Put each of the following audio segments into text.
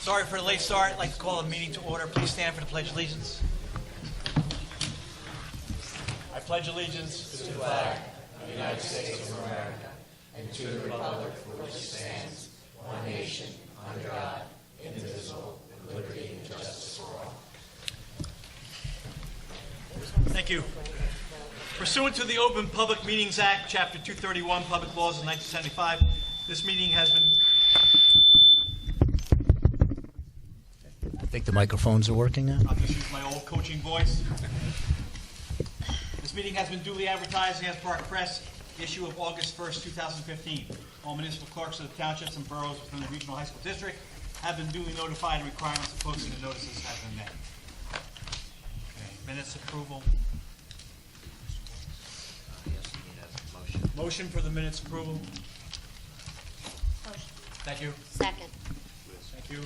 Sorry for the late start. I'd like to call the meeting to order. Please stand for the Pledge of Allegiance. I pledge allegiance to the flag of the United States of America and to the republic for which it stands, one nation, under God, indivisible, with liberty and justice for all. Thank you. Pursuant to the Open Public Meetings Act, Chapter 231, Public Laws of 1975, this meeting has been... I think the microphones are working now. I'll just use my old coaching voice. This meeting has been duly advertised as per our press issue of August 1st, 2015. All municipal clerks of the townships and boroughs within the regional high school district have been duly notified and requirements of posting the notices have been met. Okay. Minutes approval. Motion for the minutes approval. Motion. Thank you. Second. Thank you.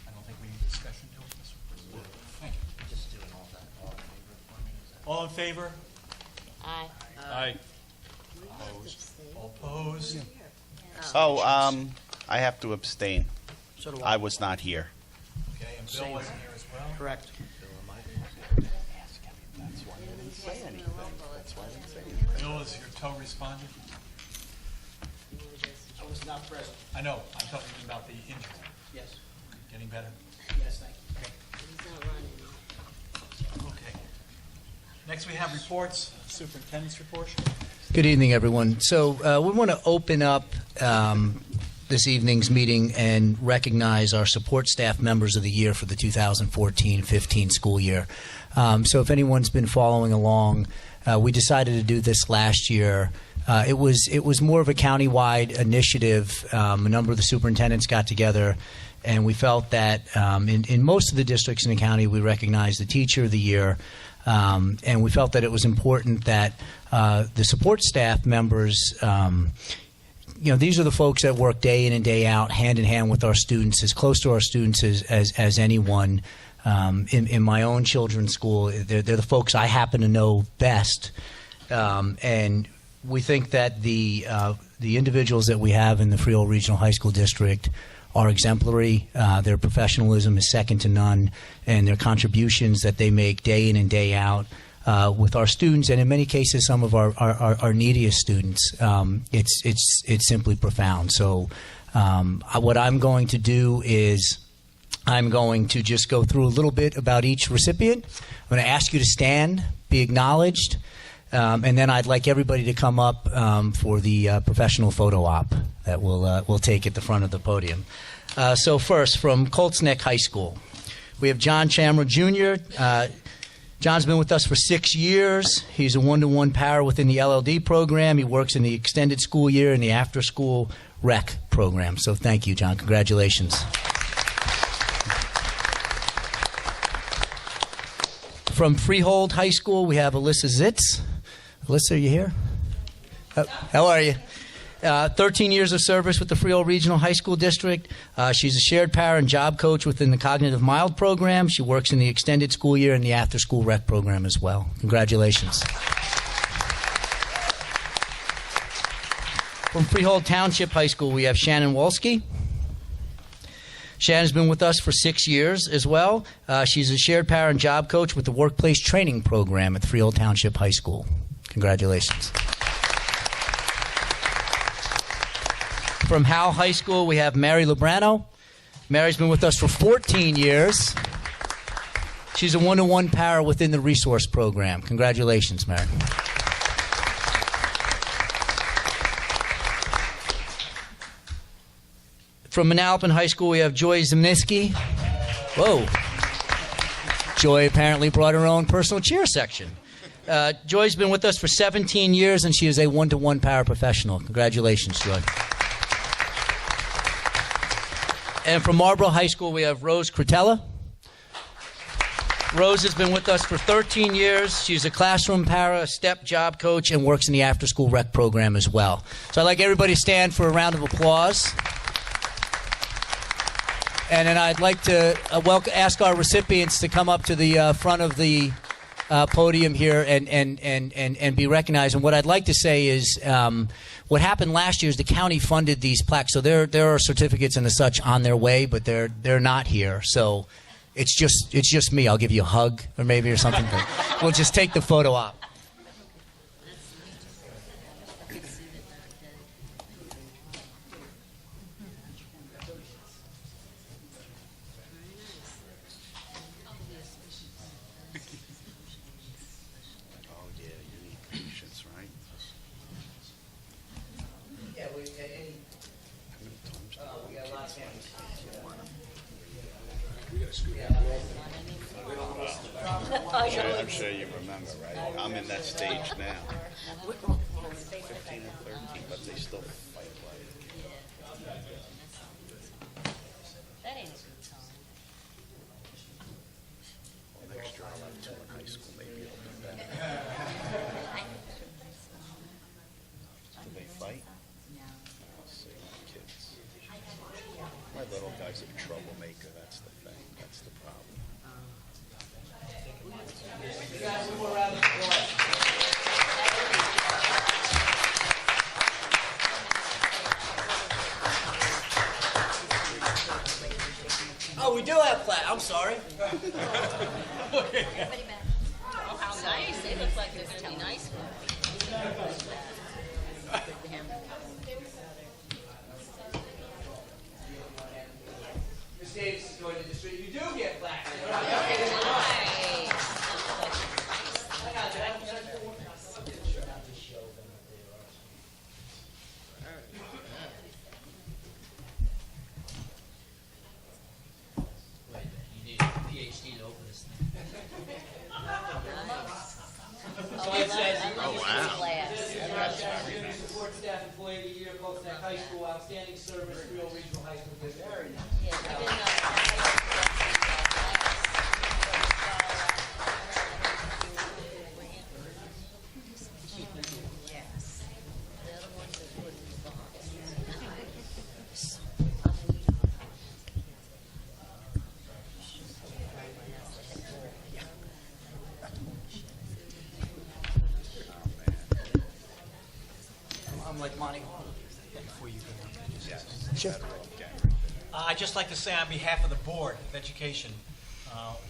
I don't think we need discussion to it. Thank you. Just doing all that. All in favor for me? Is that All in favor? Aye. Aye. Opposed? All opposed? I have to abstain. So do I was not here. Okay, and Bill wasn't here as well? Correct. That's why I didn't say anything. That's why I didn't say anything. Bill is your tow respondent? I was not present. I know, I'm talking about the injury. Yes. Getting better? Yes, thank you. He's not running. Okay. Next we have reports, superintendent's report. Good evening, everyone. So we want to open up this evening's meeting and recognize our support staff members of the year for the 2014-15 school year. So if anyone's been following along, we decided to do this last year. It was more of a countywide initiative. A number of the superintendents got together, and we felt that in most of the districts in the county, we recognized the teacher of the year, and we felt that it was important that the support staff members, these are the folks that work day in and day out, hand in hand with our students, as close to our students as anyone. In my own children's school, they're the folks I happen to know best, and we think that the individuals that we have in the Freehold Regional High School District are exemplary. Their professionalism is second to none, and their contributions that they make day in and day out with our students, and in many cases some of our neediest students, it's simply profound. So what I'm going to do is I'm going to just go through a little bit about each recipient. I'm going to ask you to stand, be acknowledged, and then I'd like everybody to come up for the professional photo op that we'll take at the front of the podium. So first, from Colts Neck High School, we have John Chamra Jr. John's been with us for 6 years. He's a one-to-one para within the LLD program. He works in the extended school year and the after-school rec program. So thank you, John. Congratulations. From Freehold High School, we have Alyssa Zitz. Alyssa, are you here? How are you? 13 years of service with the Freehold Regional High School District. She's a shared para and job coach within the Cognitive Mild program. She works in the extended school year and the after-school rec program as well. Congratulations. From Freehold Township High School, we have Shannon Wolski. Shannon's been with us for 6 years as well. She's a shared para and job coach with the Workplace Training Program at Freehold Township High School. Congratulations. From Howell High School, we have Mary Lubrano. Mary's been with us for 14 years. She's a one-to-one para within the resource program. Congratulations, Mary. From Manalapan High School, we have Joy Zimniski. Whoa. Joy apparently brought her own personal cheer section. Joy's been with us for 17 years, and she is a one-to-one paraprofessional. Congratulations, Joy. And from Marlborough High School, we have Rose Cretella. Rose has been with us for 13 years. She's a classroom para, step job coach, and works in the after-school rec program as well. So I'd like everybody to stand for a round of applause. And then I'd like to ask our recipients to come up to the front of the podium here and be recognized. And what I'd like to say is what happened last year is the county funded these plaques. So there are certificates and the such on their way, but they're not here. So it's just me. I'll give you a hug or something. We'll just take the photo op. Oh, yeah, you need patience, right? Yeah, How many times do we got a lot of families. I'm sure you remember, right? I'm in that stage now. 15 and 13, but they still fight like That ain't a good time. next year I'll have 2 in high school, maybe it'll be better. Do they fight? I'll see, kids. My little guy's a troublemaker, that's the thing, that's the problem. Oh, we do have plaques. I'm sorry. How nice. They look like they're gonna be nice ones. Ms. Davis is going to distribute. You do get plaques. You need a PhD to open this thing. So it says, Oh, wow. Support staff employee of the year, Colts Neck High School, outstanding service, Rio Regional High School District. I'm like Monty. Before you go on. Sure. I'd just like to say on behalf of the Board of Education,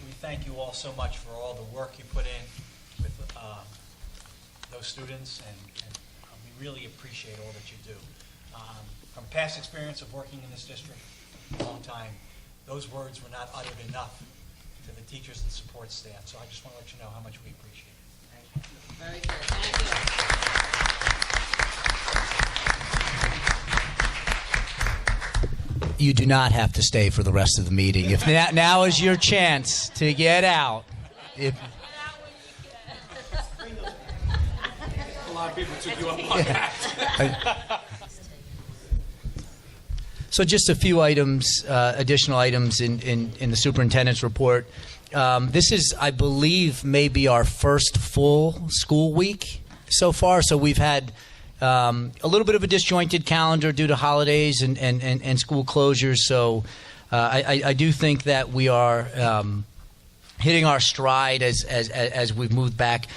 we thank you all so much for all the work you put in with those students, and we really appreciate all that you do. From past experience of working in this district a long time, those words were not uttered enough to the teachers and support staff, so I just want to let you know how much we appreciate it. Very good. Thank you. You do not have to stay for the rest of the meeting. If now is your chance to get out. If, A lot of people took you up on that. So just a few items, additional items in the superintendent's report. This is, I believe, maybe our first full school week so far. So we've had a little bit of a disjointed calendar due to holidays and school closures. So I do think that we are hitting our stride as we've moved back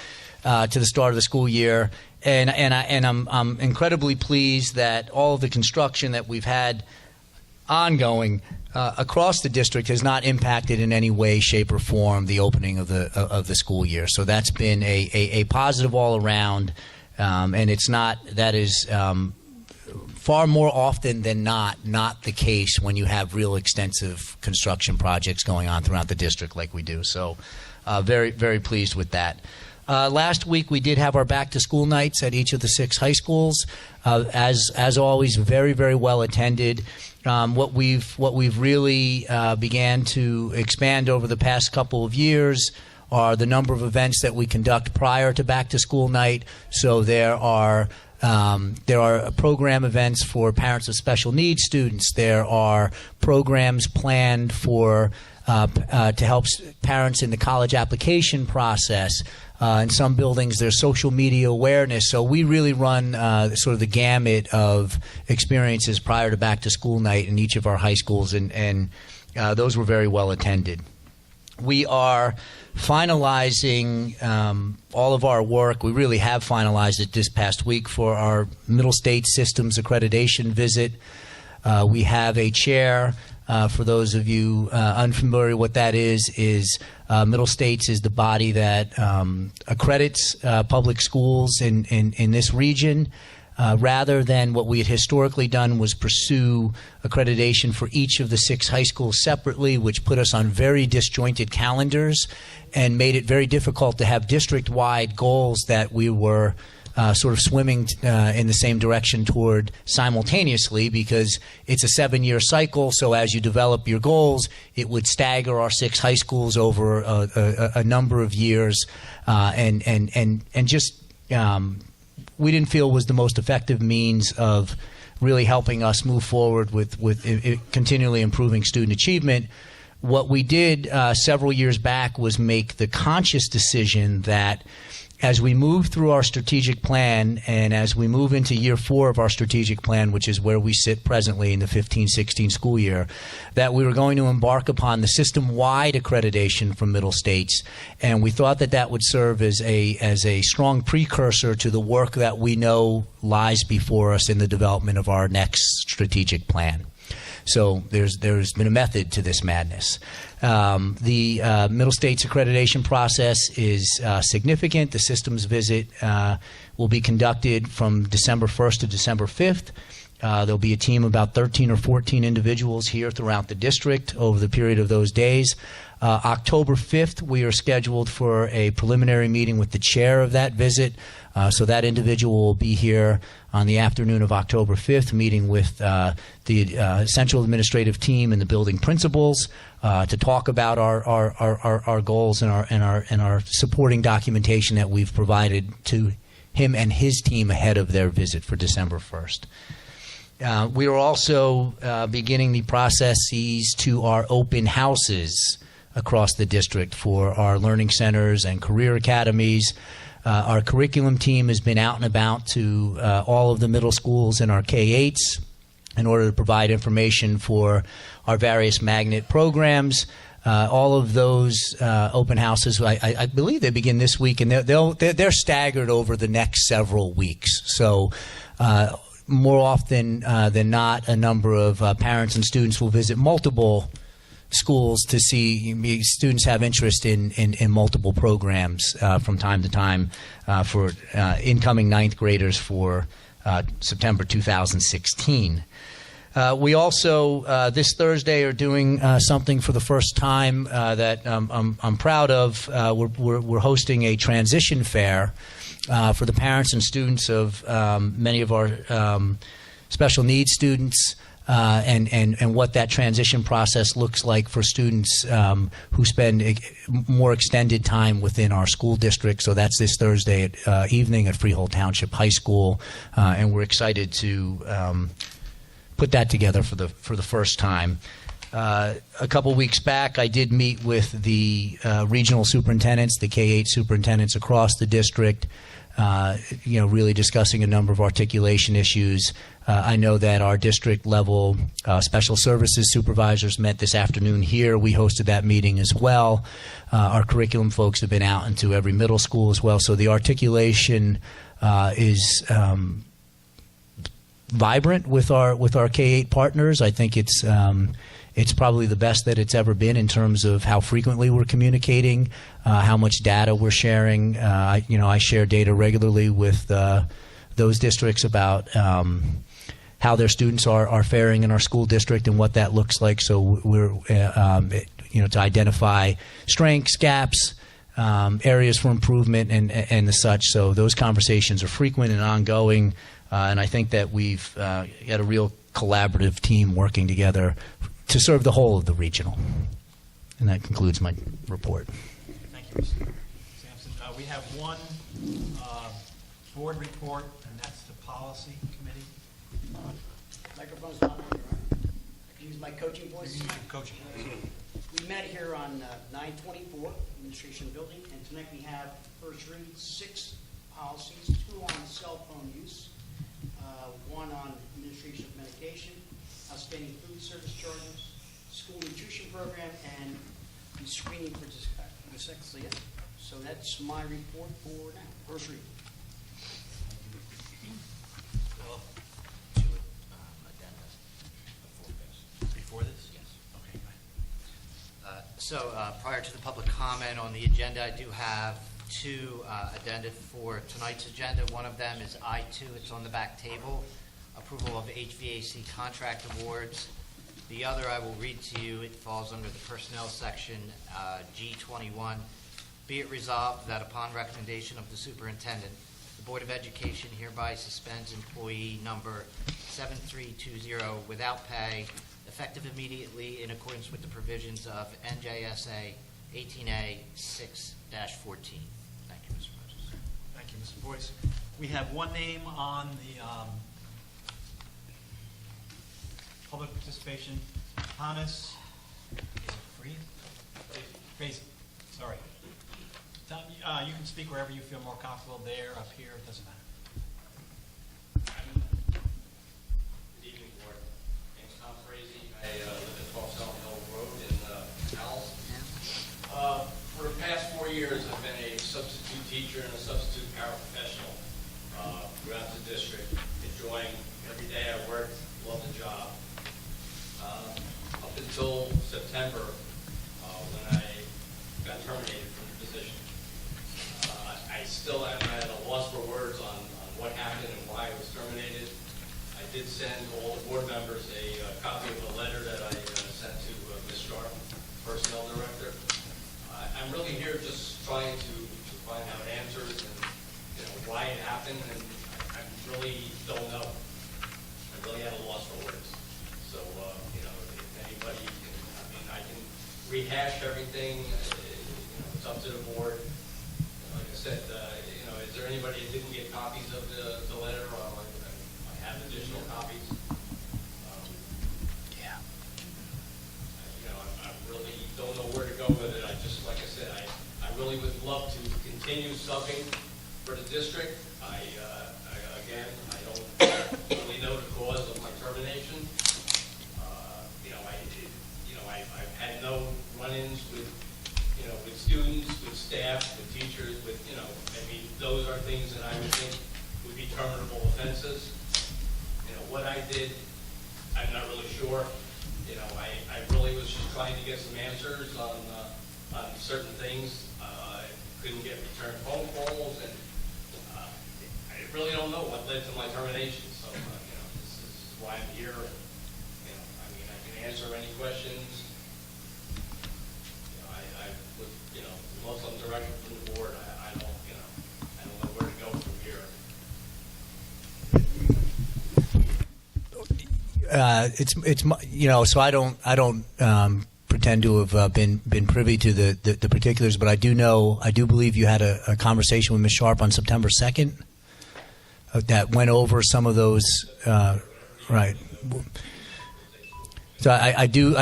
to the start of the school year. And I'm incredibly pleased that all of the construction that we've had ongoing across the district has not impacted in any way, shape, or form the opening of the school year. So that's been a positive all around, and that is far more often than not the case when you have real extensive construction projects going on throughout the district like we do. So very, very pleased with that. Last week we did have our back to school nights at each of the 6 high schools. As always, very, very well attended. What we've really began to expand over the past couple of years are the number of events that we conduct prior to back to school night. So there are program events for parents of special needs students. There are programs planned for to help parents in the college application process. In some buildings, there's social media awareness. So we really run sort of the gamut of experiences prior to back to school night in each of our high schools, and those were very well attended. We are finalizing all of our work. We really have finalized it this past week for our Middle State Systems Accreditation visit. We have a chair. For those of you unfamiliar, what that is Middle States is the body that accredits public schools in this region. Rather than what we had historically done was pursue accreditation for each of the 6 high schools separately, which put us on very disjointed calendars and made it very difficult to have district-wide goals that we were sort of swimming in the same direction toward simultaneously, because it's a 7-year cycle. So as you develop your goals, it would stagger our 6 high schools over a number of years, and just we didn't feel was the most effective means of really helping us move forward with continually improving student achievement. What we did several years back was make the conscious decision that as we move through our strategic plan and as we move into year 4 of our strategic plan, which is where we sit presently in the 15-16 school year, that we were going to embark upon the system-wide accreditation from Middle States. And we thought that that would serve as a strong precursor to the work that we know lies before us in the development of our next strategic plan. So there's been a method to this madness. The Middle States accreditation process is significant. The systems visit will be conducted from December 1st to December 5th. There'll be a team of about 13 or 14 individuals here throughout the district over the period of those days. October 5th, we are scheduled for a preliminary meeting with the chair of that visit. So that individual will be here on the afternoon of October 5th, meeting with the central administrative team and the building principals to talk about our goals and our supporting documentation that we've provided to him and his team ahead of their visit for December 1st. We are also beginning the processes to our open houses across the district for our learning centers and career academies. Our curriculum team has been out and about to all of the middle schools and our K-8s in order to provide information for our various magnet programs. All of those open houses, I believe they begin this week, and they're staggered over the next several weeks. So more often than not, a number of parents and students will visit multiple schools to see students have interest in multiple programs from time to time for incoming 9th graders for September 2016. We also, this Thursday, are doing something for the first time that I'm proud of. We're hosting a transition fair for the parents and students of many of our special needs students. And what that transition process looks like for students who spend more extended time within our school district. So that's this Thursday evening at Freehold Township High School, and we're excited to put that together for the first time. A couple weeks back, I did meet with the regional superintendents, the K-8 superintendents across the district, really discussing a number of articulation issues. I know that our district level special services supervisors met this afternoon here. We hosted that meeting as well. Our curriculum folks have been out into every middle school as well. So the articulation is vibrant with our K-8 partners. I think it's probably the best that it's ever been in terms of how frequently we're communicating, how much data we're sharing. I share data regularly with those districts about how their students are faring in our school district and what that looks like. So we're to identify strengths, gaps, areas for improvement, and the such. So those conversations are frequent and ongoing, and I think that we've got a real collaborative team working together to serve the whole of the regional. And that concludes my report. Thank you, Mr. Sampson. We have one board report, and that's the policy committee. Microphone's not on, right? I can use my coaching voice. Coaching. We met here on 924 Administration Building, and tonight we have first read 6 policies, 2 on cell phone use, 1 on administration of medication, outstanding food service charges, school nutrition program, and the screening for dyslexia. So that's my report for now. First reading. Two addenda before this. Before this? Yes. Okay, go ahead. So prior to the public comment on the agenda, I do have two addenda for tonight's agenda. One of them is I-2. It's on the back table, approval of HVAC contract awards. The other I will read to you. It falls under the personnel section, G21. Be it resolved that upon recommendation of the superintendent, the Board of Education hereby suspends employee number 7320 without pay, effective immediately in accordance with the provisions of NJSA 18A 6-14. Thank you, Mr. Moses. Thank you, Mr. Boyce. We have one name on the public participation. Thomas Freeze. Sorry. Tom, you can speak wherever you feel more comfortable, there, up here, it doesn't matter. Good evening, Board. My name's Tom Frazee. I live at 12 Stone Hill Road in Howells. For the past 4 years, I've been a substitute teacher and a substitute paraprofessional throughout the district, enjoying every day I worked, love the job. Up until September, when I got terminated from the position. I still am at a loss for words on what happened and why I was terminated. I did send all the board members a copy of a letter that I sent to Ms. Sharp, Personnel Director. I'm really here just trying to find out answers and why it happened, and I really don't know. I really at a loss for words. So if anybody can, I can rehash everything. It's up to the board. Like I said, is there anybody that didn't get copies of the letter? I have additional copies. Yeah. I really don't know where to go with it. Like I said, I really would love to continue subbing for the district. I don't really know the cause of my termination. I've had no run-ins with students, with staff, with teachers, those are things that I would think would be terminable offenses. What I did, I'm not really sure. I really was just trying to get some answers on certain things. I couldn't get returned phone calls, and I really don't know what led to my termination. So, this is why I'm here. I can answer any questions. I was, Muslim director from the board. I don't know where to go from here. So I don't pretend to have been privy to the particulars, but I do believe you had a conversation with Ms. Sharp on September 2nd that went over some of those, right. So I do,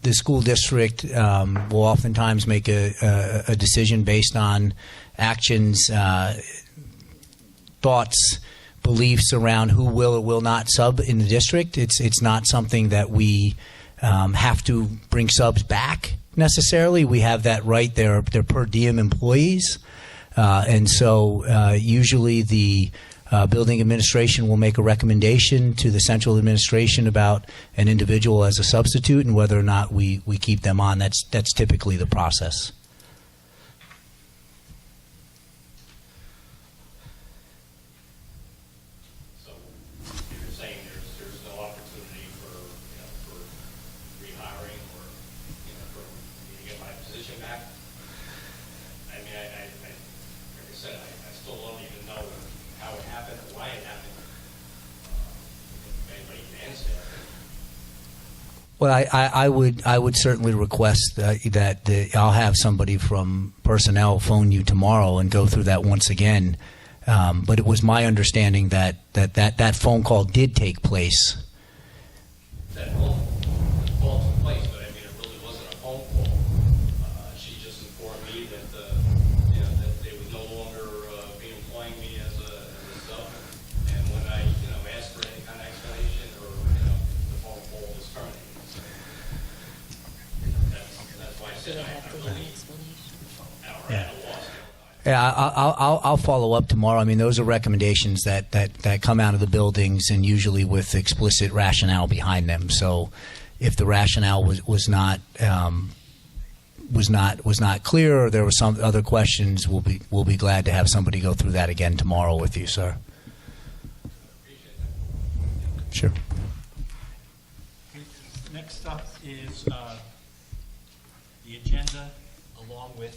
the school district will oftentimes make a decision based on actions, thoughts, beliefs around who will or will not sub in the district. It's not something that we have to bring subs back necessarily. We have that right. They're per diem employees, and so usually the building administration will make a recommendation to the central administration about an individual as a substitute and whether or not we keep them on. That's typically the process. So you're saying there's no opportunity for rehiring or for me to get my position back? Like I said, I still don't even know how it happened or why it happened. If anybody can answer that. Well, I would certainly request that I'll have somebody from personnel phone you tomorrow and go through that once again. But it was my understanding that phone call did take place. That phone call took place, but it really wasn't a phone call. She just informed me that that they would no longer be employing me as a sub. And when I asked for any kind of explanation, or the phone call was terminated. Do they have to give an explanation? Yeah, I'll follow up tomorrow. I mean, those are recommendations that come out of the buildings, and usually with explicit rationale behind them. So, if the rationale was not clear, or there were some other questions, we'll be glad to have somebody go through that again tomorrow with you, sir. Sure. Next up is the agenda along with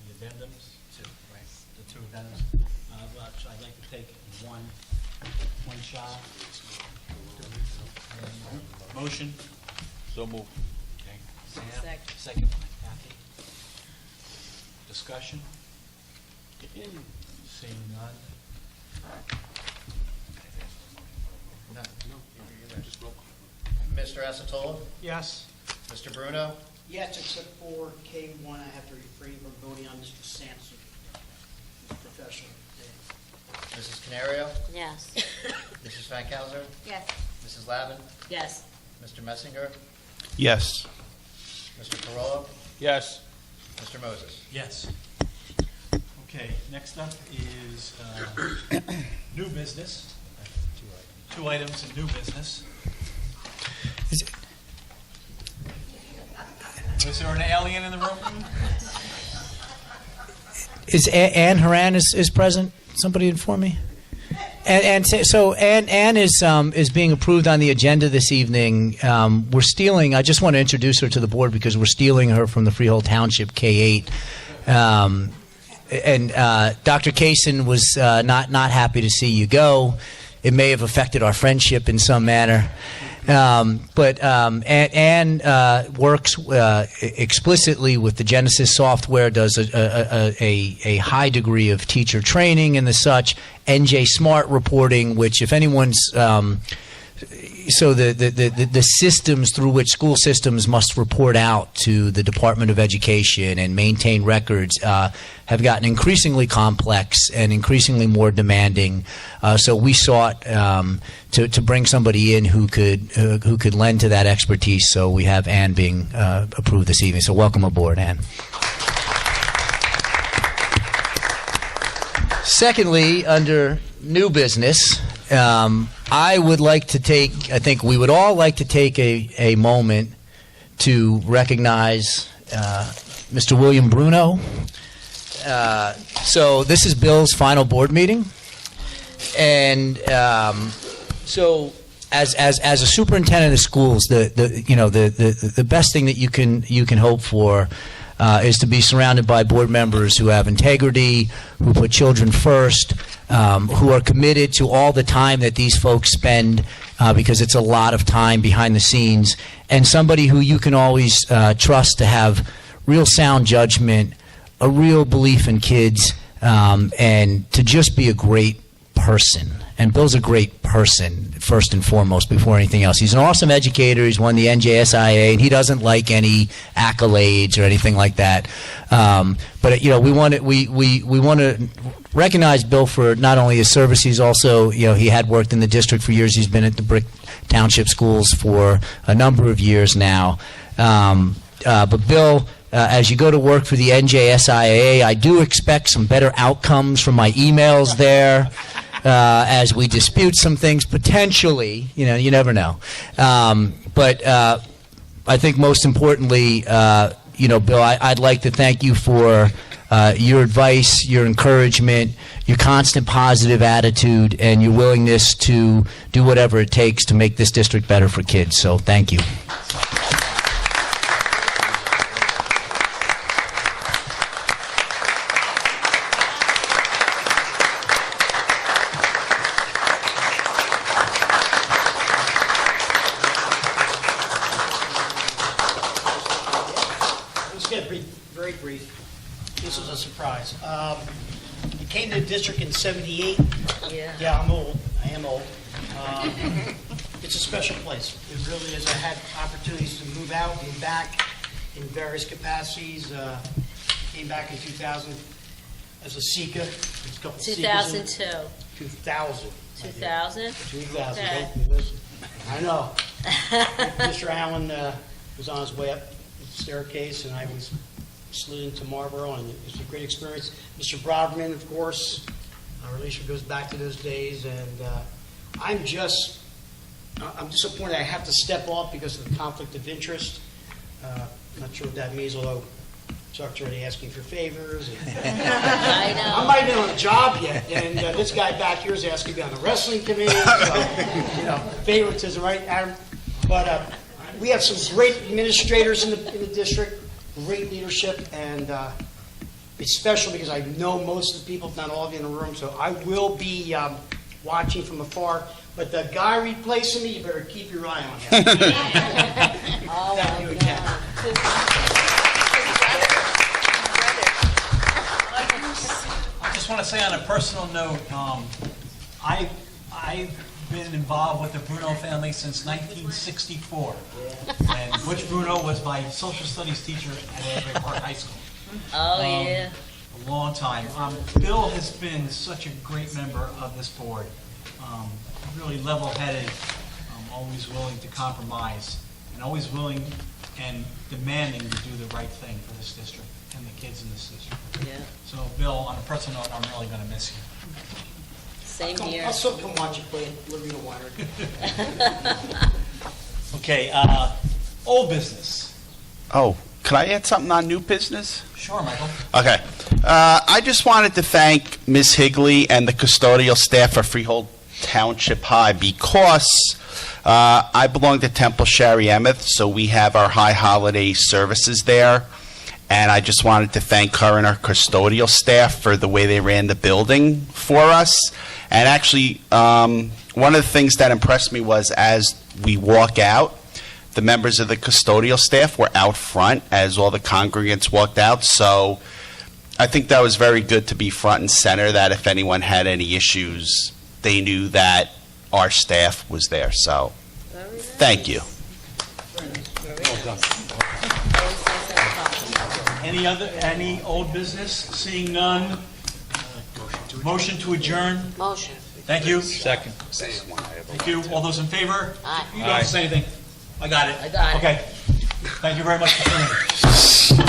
the addendums, the two addendums. Which I'd like to take one shot. Motion. So move. Okay. Sam. Second. Second by Kathy. Discussion. Seeing none. Mr. Acetola? Yes. Mr. Bruno? Yes, except for K1, I have to refrain from voting on Mr. Sampson. He's professional. Mrs. Canario? Yes. Mrs. Fankhauser? Yes. Mrs. Lavin? Yes. Mr. Messinger? Yes. Mr. Corolla? Yes. Mr. Moses? Yes. Okay, next up is new business. Two items in new business. Was there an alien in the room? Is Ann Haran is present? Somebody inform me. So Ann is being approved on the agenda this evening. We're stealing. I just want to introduce her to the board because we're stealing her from the Freehold Township K8. And Dr. Kaysen was not happy to see you go. It may have affected our friendship in some manner. But Ann works explicitly with the Genesis software, does a high degree of teacher training and the such, NJ Smart reporting, which if anyone's so the systems through which school systems must report out to the Department of Education and maintain records have gotten increasingly complex and increasingly more demanding. So we sought to bring somebody in who could lend to that expertise. So we have Ann being approved this evening. So welcome aboard, Ann. Secondly, under new business, I think we would all like to take a moment to recognize Mr. William Bruno. So this is Bill's final board meeting, and so as a superintendent of schools, the best thing that you can hope for is to be surrounded by board members who have integrity, who put children first, who are committed to all the time that these folks spend, because it's a lot of time behind the scenes, and somebody who you can always trust to have real sound judgment, a real belief in kids, and to just be a great person. And Bill's a great person, first and foremost, before anything else. He's an awesome educator. He's won the NJSIA, and he doesn't like any accolades or anything like that. But we want to recognize Bill for not only his service. He's also, he had worked in the district for years. He's been at the Brick Township schools for a number of years now. But Bill, as you go to work for the NJSIA, I do expect some better outcomes from my emails there. As we dispute some things potentially, you never know. But I think most importantly, Bill, I'd like to thank you for your advice, your encouragement, your constant positive attitude, and your willingness to do whatever it takes to make this district better for kids. So thank you. Very brief. This was a surprise. It came to the district in '78. Yeah, I'm old. I am old. It's a special place. It really is. I had opportunities to move out, move back in various capacities. Came back in 2000 as a seeker. There's a couple 2002. 2000. 2000? 2000. Okay. Don't listen. I know. Mr. Allen was on his way up. staircase, and I was slid into Marlboro, and it was a great experience. Mr. Broderman, of course, our relationship goes back to those days, and I'm disappointed I have to step off because of the conflict of interest. Not sure what that means, although Chuck's already asking for favors. I know. I'm not even on the job yet, and this guy back here is asking to be on the wrestling committee. So, favoritism, right, Adam? But we have some great administrators in the district, great leadership, and it's special because I know most of the people, if not all of you in the room, so I will be watching from afar. But the guy replacing me, you better keep your eye on him. Oh, That you again. I just want to say on a personal note, I've been involved with the Bruno family since 1964. And Butch Bruno was my social studies teacher at Asbury Park High School. Oh, yeah. A long time. Bill has been such a great member of this board. Really level-headed, always willing to compromise, and always willing and demanding to do the right thing for this district and the kids in this district. Yeah. So, Bill, on a personal note, I'm really going to miss you. Same here. I'll still come watch you play at Lorena Winery. Okay, old business. Oh, can I add something on new business? Sure, Michael. Okay. I just wanted to thank Ms. Higley and the custodial staff for Freehold Township High because I belong to Temple Shari-Emeth, so we have our high holiday services there. And I just wanted to thank her and her custodial staff for the way they ran the building for us. And actually, one of the things that impressed me was as we walk out, the members of the custodial staff were out front as all the congregants walked out. So I think that was very good to be front and center, that if anyone had any issues, they knew that our staff was there. So thank you. Any old business? Seeing none. Motion to adjourn. Motion. Thank you. Second. Thank you. All those in favor? Aye. You don't have to say anything. I got it. I got it. Okay. Thank you very much for coming.